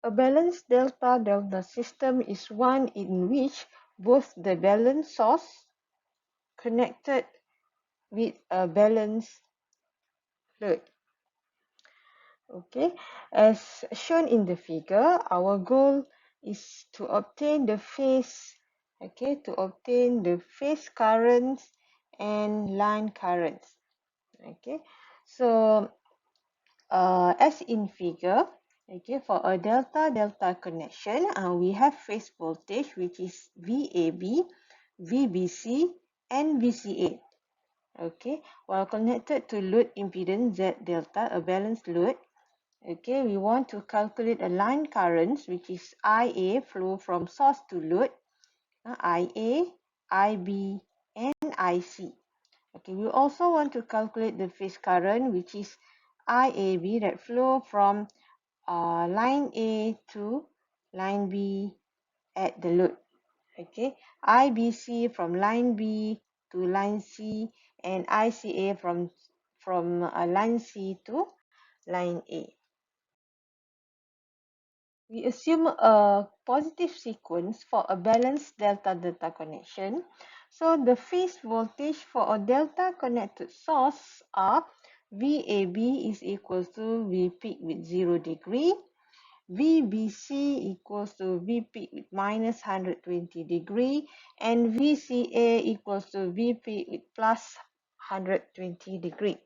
A balanced delta-delta system is one in which both the balanced source connected with a balanced load. Okay, as shown in the figure, our goal is to obtain the phase, currents and line currents. Okay, so as in figure, for a delta-delta connection, we have phase voltage which is VAB, VBC and VCA. Okay, while connected to load impedance Z delta, a balanced load, okay, we want to calculate a line currents which is IA, flow from source to load, IA, IB and IC. Okay, we also want to calculate the phase current which is IAB, that flow from line A to line B at the load. Okay, IBC from line B to line C and ICA from line C to line A. We assume a positive sequence for a balanced delta-delta connection. So the phase voltage for a delta connected source are VAB is equals to V peak with 0 degree, VBC equals to V peak with minus 120 degree, and VCA equals to V peak with plus 120 degree.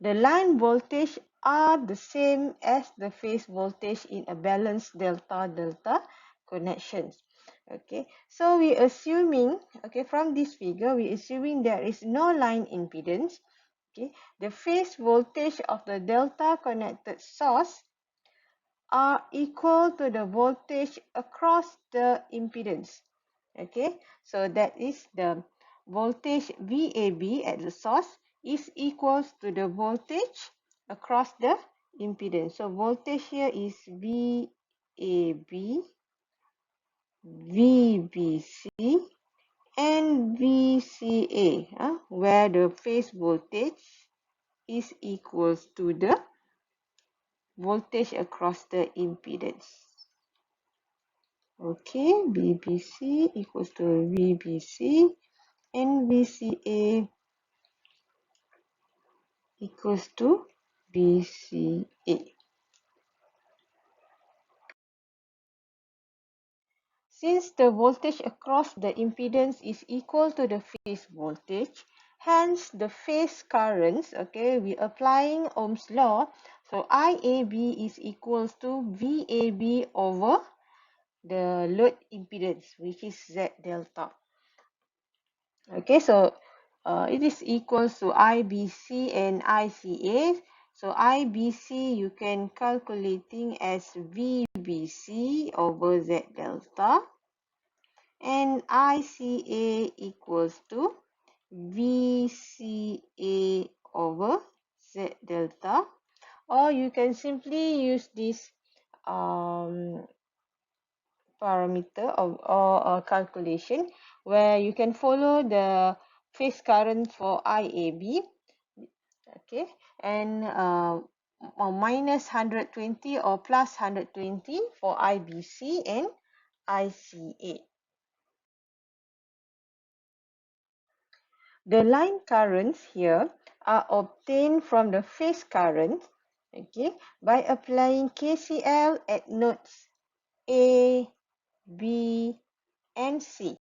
The line voltage are the same as the phase voltage in a balanced delta-delta connections. Okay, so we assuming, okay, from this figure, we assuming there is no line impedance. Okay, the phase voltage of the delta connected source are equal to the voltage across the impedance. Okay, so that is the voltage VAB at the source is equals to the voltage across the impedance. So voltage here is VAB, VBC and VCA, where the phase voltage is equals to the voltage across the impedance. Okay, BBC equals to VBC and VCA equals to VCA. Since the voltage across the impedance is equal to the phase voltage, hence the phase currents, okay, we applying Ohm's law. So IAB is equals to VAB over the load impedance, which is Z delta. Okay, so it is equals to IBC and ICA. So IBC you can calculating as VBC over Z delta, and ICA equals to VCA over Z delta, or you can simply use this parameter or calculation where you can follow the phase current for IAB, okay, and minus 120 or plus 120 for IBC and ICA. The line currents here are obtained from the phase current, okay, by applying KCL at nodes A, B and C.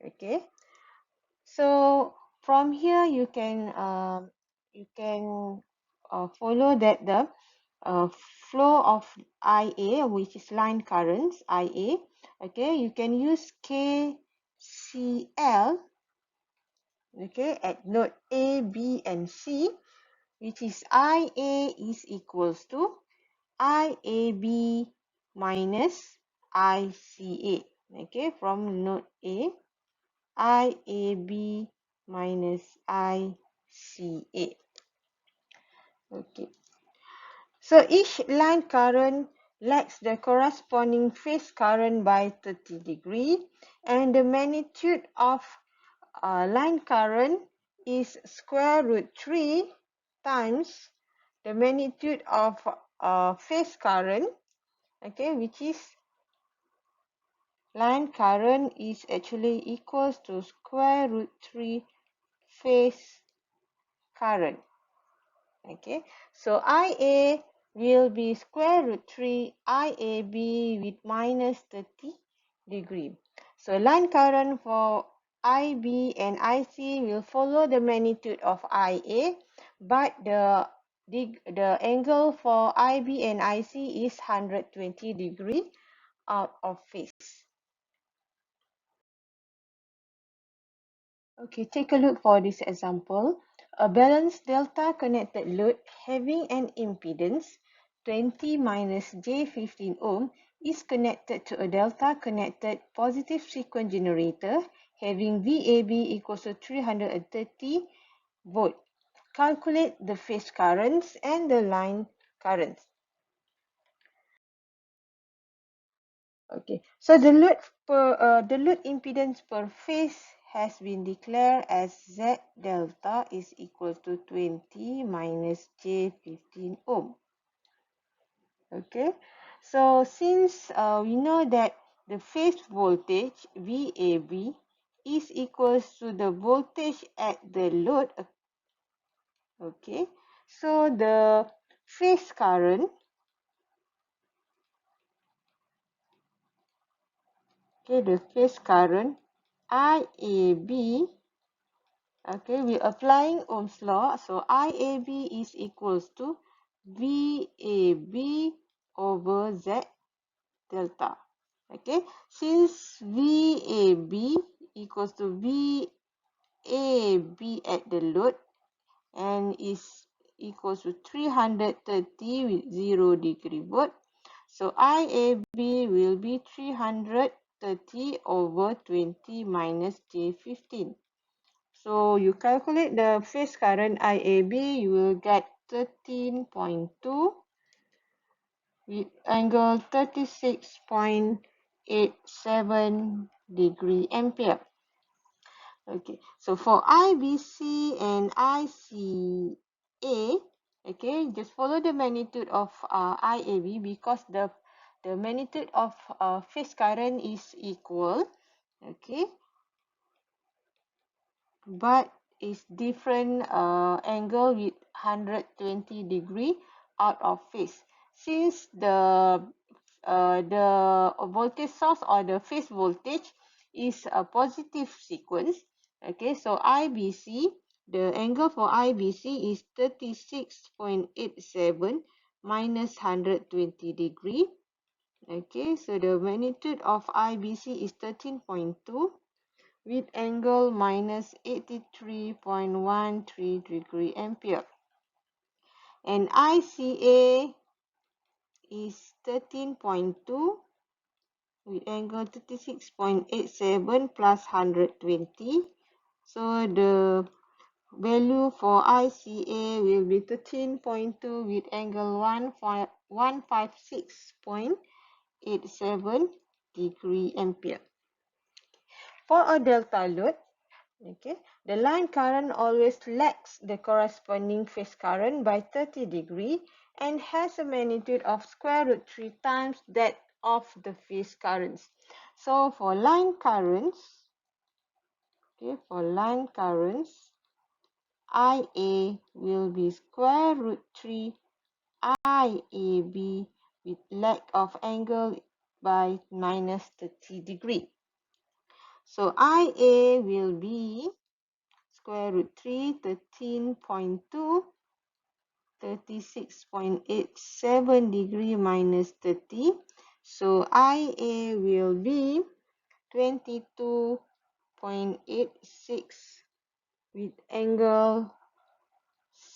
Okay, so from here you can follow that the flow of IA, which is line currents IA. Okay, you can use KCL, okay, at node A, B and C, which is IA is equals to IAB minus ICA. Okay, from node A, IAB minus ICA. Okay, so each line current lags the corresponding phase current by 30 degree, and the magnitude of line current is square root 3 times the magnitude of phase current, okay, which is line current is actually equals to square root 3 phase current. Okay, so IA will be square root 3 IAB with minus 30 degree. So line current for IB and IC will follow the magnitude of IA, but the angle for IB and IC is 120 degree out of phase. Okay, take a look for this example. A balanced delta connected load having an impedance 20 minus J15 ohm is connected to a delta connected positive sequence generator having VAB equals to 330 volt. Calculate the phase currents and the line currents. Okay, so the load impedance per phase has been declared as Z delta is equal to 20 minus J15 ohm. Okay, so since we know that the phase voltage VAB is equals to the voltage at the load. Okay, so the phase current, okay, the phase current IAB. Okay, we're applying Ohm's law. So IAB is equals to VAB over Z delta. Okay, since VAB equals to VAB at the load and is equals to 330 with 0 degree volt. So IAB will be 330 over 20 minus J15. So you calculate the phase current IAB, you will get 13.2 with angle 36.87 degree ampere. Okay, so for IBC and ICA, okay, just follow the magnitude of IAB because the magnitude of phase current is equal. Okay, but it's different angle with 120 degree out of phase. Since the voltage source or the phase voltage is a positive sequence, okay, so IBC, the angle for IBC is 36.87 minus 120 degree. Okay, so the magnitude of IBC is 13.2 with angle minus 83.13 degree ampere. And ICA is 13.2 with angle 36.87 plus 120. So the value for ICA will be 13.2 with angle 156.87 degree ampere. For a delta load, okay, the line current always lags the corresponding phase current by 30 degree and has a magnitude of square root 3 times that of the phase currents. So for line currents, okay, for line currents, IA will be square root 3 IAB with lag of angle by minus 30 degree. So IA will be square root 3, 13.2, 36.87 degree minus 30. So IA will be 22.86 with angle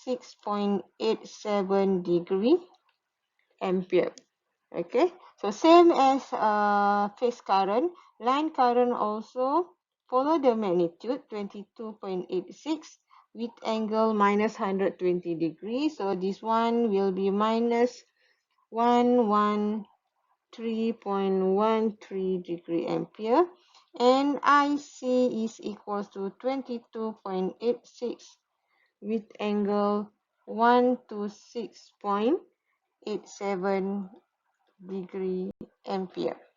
6.87 degree ampere. Okay, so same as phase current, line current also follow the magnitude 22.86 with angle minus 120 degrees. So this one will be minus 113.13 degree ampere. And IC is equals to 22.86 with angle 126.87 degree ampere.